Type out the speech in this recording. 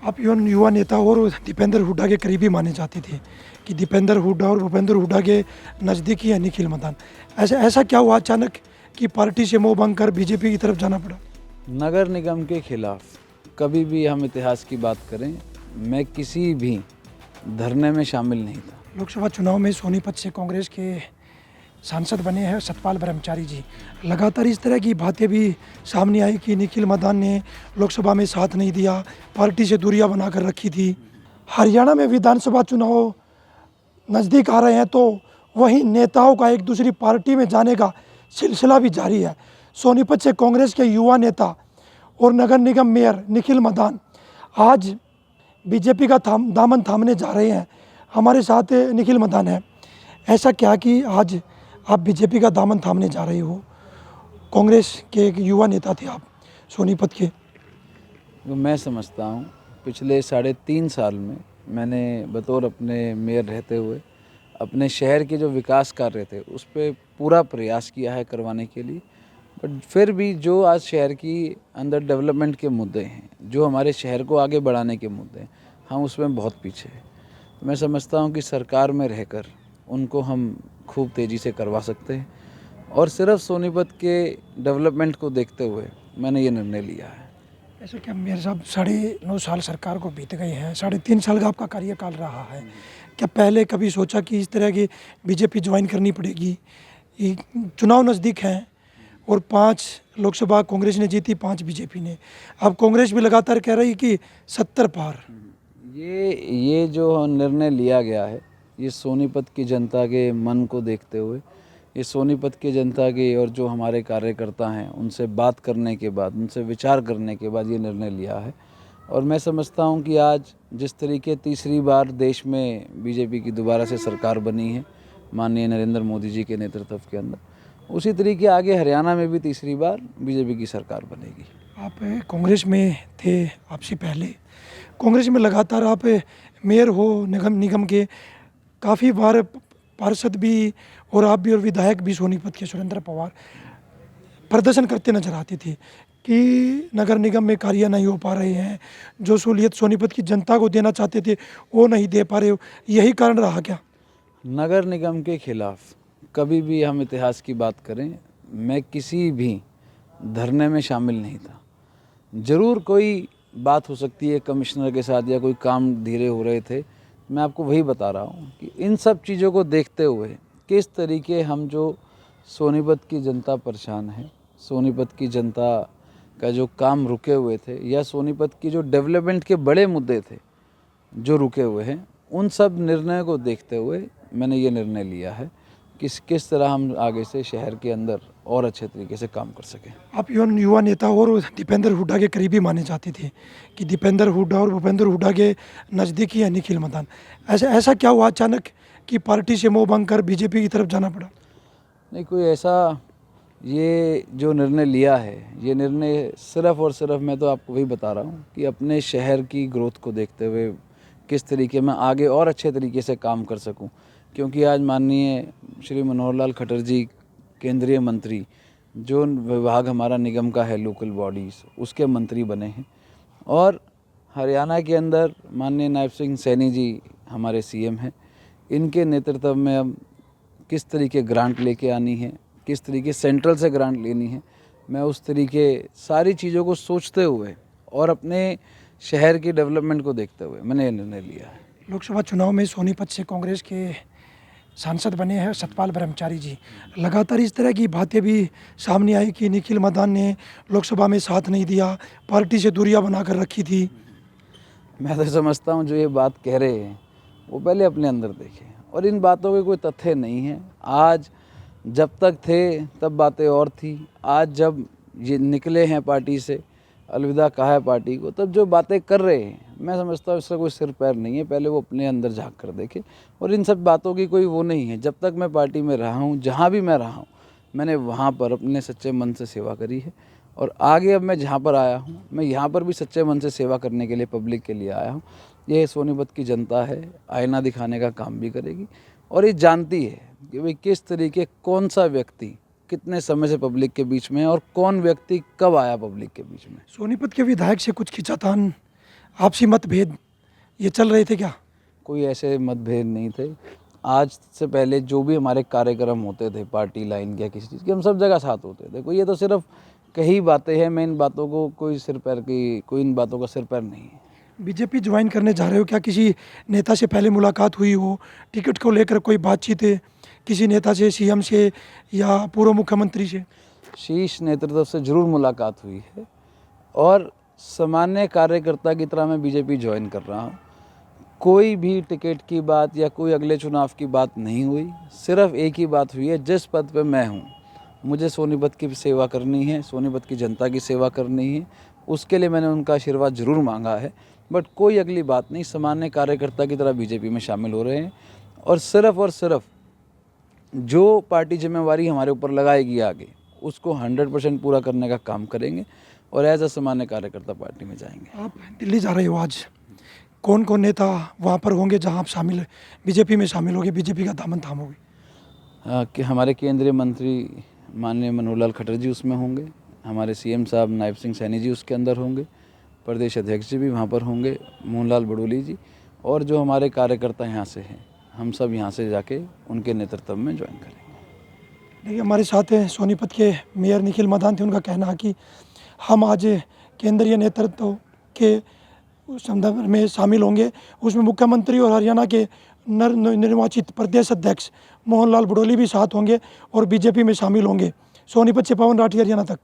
आप युवा नेता और दीपेंद्र हुड्डा के करीबी माने जाते थे कि दीपेंद्र हुड्डा और भूपेंद्र हुड्डा के नज़दीकी है निखिल मदान। ऐसा ऐसा क्या हुआ अचानक कि पार्टी से मोह भंग कर बीजेपी की तरफ जाना पड़ा? नगर निगम के खिलाफ कभी भी हम इतिहास की बात करें, मैं किसी भी धरने में शामिल नहीं था। लोकसभा चुनाव में सोनीपत से कांग्रेस के सांसद बने हैं सतपाल ब्रह्मचारी जी। लगातार इस तरह की बातें भी सामने आई कि निखिल मदान ने लोकसभा में साथ नहीं दिया, पार्टी से दूरियां बनाकर रखी थी। हरियाणा में विधानसभा चुनाव नज़दीक आ रहे हैं तो वहीं नेताओं का एक दूसरी पार्टी में जाने का सिलसिला भी जारी है। सोनीपत से कांग्रेस के युवा नेता और नगर निगम मेयर निखिल मदान आज बीजेपी का दामन थामने जा रहे हैं। हमारे साथ निखिल मदान है। ऐसा क्या कि आज आप बीजेपी का दामन थामने जा रहे हो? कांग्रेस के एक युवा नेता थे आप सोनीपत के। तो मैं समझता हूँ पिछले 3.5 साल में मैंने बतौर अपने मेयर रहते हुए अपने शहर के जो विकास कार्य थे उस पर पूरा प्रयास किया है करवाने के लिए। बट फिर भी जो आज शहर की अंदर डेवलपमेंट के मुद्दे हैं, जो हमारे शहर को आगे बढ़ाने के मुद्दे हैं, हम उसमें बहुत पीछे हैं। तो मैं समझता हूँ कि सरकार में रहकर उनको हम खूब तेज़ी से करवा सकते हैं और सिर्फ सोनीपत के डेवलपमेंट को देखते हुए मैंने ये निर्णय लिया है। ऐसा क्या मेयर साहब, 9.5 साल सरकार को बीत गए हैं, 3.5 साल का आपका कार्यकाल रहा है। क्या पहले कभी सोचा कि इस तरह की बीजेपी ज्वाइन करनी पड़ेगी? ये चुनाव नज़दीक हैं और 5 लोकसभा कांग्रेस ने जीती, 5 बीजेपी ने। अब कांग्रेस भी लगातार कह रही कि 70 पार। ये जो निर्णय लिया गया है, ये सोनीपत की जनता के मन को देखते हुए, ये सोनीपत की जनता के और जो हमारे कार्यकर्ता हैं उनसे बात करने के बाद, उनसे विचार करने के बाद ये निर्णय लिया है। और मैं समझता हूँ कि आज जिस तरीके तीसरी बार देश में बीजेपी की दोबारा से सरकार बनी है माननीय नरेंद्र मोदी जी के नेतृत्व के अंदर, उसी तरीके आगे हरियाणा में भी तीसरी बार बीजेपी की सरकार बनेगी। आप कांग्रेस में थे, आपसे पहले कांग्रेस में लगातार आप मेयर हो निगम के, काफ़ी बार पार्षद भी और आप भी और विधायक भी सोनीपत के सुरेंद्र पवार प्रदर्शन करते नजर आते थे कि नगर निगम में कार्य नहीं हो पा रहे हैं, जो सहूलियत सोनीपत की जनता को देना चाहते थे वो नहीं दे पा रहे हो। यही कारण रहा क्या? नगर निगम के खिलाफ कभी भी हम इतिहास की बात करें, मैं किसी भी धरने में शामिल नहीं था। ज़रूर कोई बात हो सकती है कमिश्नर के साथ या कोई काम धीरे हो रहे थे। मैं आपको वही बता रहा हूँ कि इन सब चीज़ों को देखते हुए किस तरीके हम जो सोनीपत की जनता परेशान है, सोनीपत की जनता का जो काम रुके हुए थे या सोनीपत की जो डेवलपमेंट के बड़े मुद्दे थे जो रुके हुए हैं, उन सब निर्णय को देखते हुए मैंने ये निर्णय लिया है कि किस तरह हम आगे से शहर के अंदर और अच्छे तरीके से काम कर सकें। आप युवा नेता और दीपेंद्र हुड्डा के करीबी माने जाते थे कि दीपेंद्र हुड्डा और भूपेंद्र हुड्डा के नज़दीकी है निखिल मदान। ऐसा ऐसा क्या हुआ अचानक कि पार्टी से मोह भंग कर बीजेपी की तरफ जाना पड़ा? नहीं, कोई ऐसा ये जो निर्णय लिया है, ये निर्णय सिर्फ़ और सिर्फ मैं तो आपको वही बता रहा हूँ कि अपने शहर की ग्रोथ को देखते हुए किस तरीके मैं आगे और अच्छे तरीके से काम कर सकूँ। क्योंकि आज माननीय श्री मनोहर लाल खट्टर जी केंद्रीय मंत्री, जो विभाग हमारा निगम का है लोकल बॉडीज़, उसके मंत्री बने हैं और हरियाणा के अंदर माननीय नायब सिंह सैनी जी हमारे सीएम हैं। इनके नेतृत्व में अब किस तरीके ग्रांट लेके आनी है, किस तरीके सेंट्रल से ग्रांट लेनी है, मैं उस तरीके सारी चीज़ों को सोचते हुए और अपने शहर की डेवलपमेंट को देखते हुए मैंने ये निर्णय लिया है। लोकसभा चुनाव में सोनीपत से कांग्रेस के सांसद बने हैं सतपाल ब्रह्मचारी जी। लगातार इस तरह की बातें भी सामने आई कि निखिल मदान ने लोकसभा में साथ नहीं दिया, पार्टी से दूरियां बनाकर रखी थी। मैं तो समझता हूँ जो ये बात कह रहे हैं वो पहले अपने अंदर देखें और इन बातों के कोई तथ्य नहीं है। आज जब तक थे तब बातें और थी, आज जब ये निकले हैं पार्टी से, अलविदा कहा है पार्टी को, तब जो बातें कर रहे हैं मैं समझता हूँ इसका कोई सिर पैर नहीं है। पहले वो अपने अंदर झांक कर देखे और इन सब बातों की कोई वो नहीं है। जब तक मैं पार्टी में रहा हूँ, जहाँ भी मैं रहा हूँ, मैंने वहाँ पर अपने सच्चे मन से सेवा करी है और आगे अब मैं जहाँ पर आया हूँ, मैं यहाँ पर भी सच्चे मन से सेवा करने के लिए पब्लिक के लिए आया हूँ। ये सोनीपत की जनता है, आईना दिखाने का काम भी करेगी और ये जानती है कि भाई किस तरीके कौन सा व्यक्ति कितने समय से पब्लिक के बीच में है और कौन व्यक्ति कब आया पब्लिक के बीच में। सोनीपत के विधायक से कुछ खिंचातान आपसी मतभेद ये चल रहे थे क्या? कोई ऐसे मतभेद नहीं थे। आज से पहले जो भी हमारे कार्यक्रम होते थे पार्टी लाइन या किसी चीज़ के, हम सब जगह साथ होते थे। कोई ये तो सिर्फ कई बातें हैं, मैं इन बातों को कोई इन बातों का सिर पैर नहीं है। बीजेपी ज्वाइन करने जा रहे हो, क्या किसी नेता से पहले मुलाकात हुई हो? टिकट को लेकर कोई बातचीत है किसी नेता से, सीएम से या पूर्व मुख्यमंत्री से? शीर्ष नेतृत्व से जरूर मुलाकात हुई है और सामान्य कार्यकर्ता की तरह मैं बीजेपी ज्वाइन कर रहा हूँ। कोई भी टिकट की बात या कोई अगले चुनाव की बात नहीं हुई। सिर्फ एक ही बात हुई है, जिस पद पे मैं हूँ मुझे सोनीपत की सेवा करनी है, सोनीपत की जनता की सेवा करनी है। उसके लिए मैंने उनका आशीर्वाद ज़रूर मांगा है, बट कोई अगली बात नहीं। सामान्य कार्यकर्ता की तरह बीजेपी में शामिल हो रहे हैं और सिर्फ जो पार्टी जिम्मेवारी हमारे ऊपर लगाएगी आगे, उसको 100% पूरा करने का काम करेंगे और एज अ सामान्य कार्यकर्ता पार्टी में जाएंगे। आप दिल्ली जा रहे हो आज, कौन कौन नेता वहाँ पर होंगे जहाँ आप शामिल बीजेपी में शामिल होगे, बीजेपी का दामन थामोगे? कि हमारे केंद्रीय मंत्री माननीय मनोहर लाल खट्टर जी उसमें होंगे, हमारे सीएम साहब नायब सिंह सैनी जी उसके अंदर होंगे, प्रदेश अध्यक्ष जी भी वहाँ पर होंगे, मोहनलाल बड़ोली जी, और जो हमारे कार्यकर्ता यहाँ से हैं, हम सब यहाँ से जाके उनके नेतृत्व में ज्वाइन करेंगे। देखिए, हमारे साथ हैं सोनीपत के मेयर निखिल मदान थे। उनका कहना है कि हम आज केंद्रीय नेतृत्व के संदर्भ में शामिल होंगे, उसमें मुख्यमंत्री और हरियाणा के निर्वाचित प्रदेश अध्यक्ष मोहनलाल बड़ोली भी साथ होंगे और बीजेपी में शामिल होंगे। सोनीपत से पवन राठी, हरियाणा तक।